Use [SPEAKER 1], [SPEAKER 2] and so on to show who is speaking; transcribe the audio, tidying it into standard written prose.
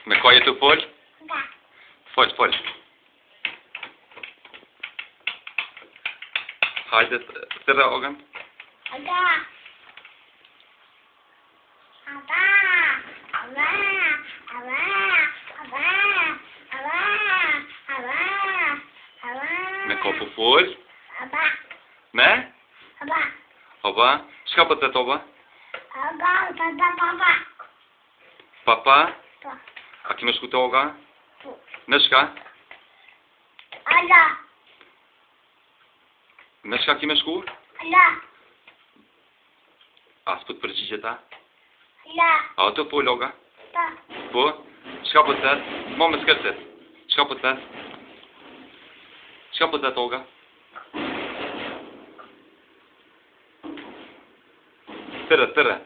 [SPEAKER 1] Me ka jetu fol?
[SPEAKER 2] Da.
[SPEAKER 1] Fol. Hajde, tërë ogën.
[SPEAKER 2] Da.
[SPEAKER 1] Me ka po fol? Me? Oba? Shka po të të oba? Papa? A ki me shku të oga? Në shka? Në shka ki me shku? A s'pu të përgjigje ta? A të fol oga? Po? Shka po të të? Mo me skërtet. Shka po të të? Shka po të të oga? Tërë.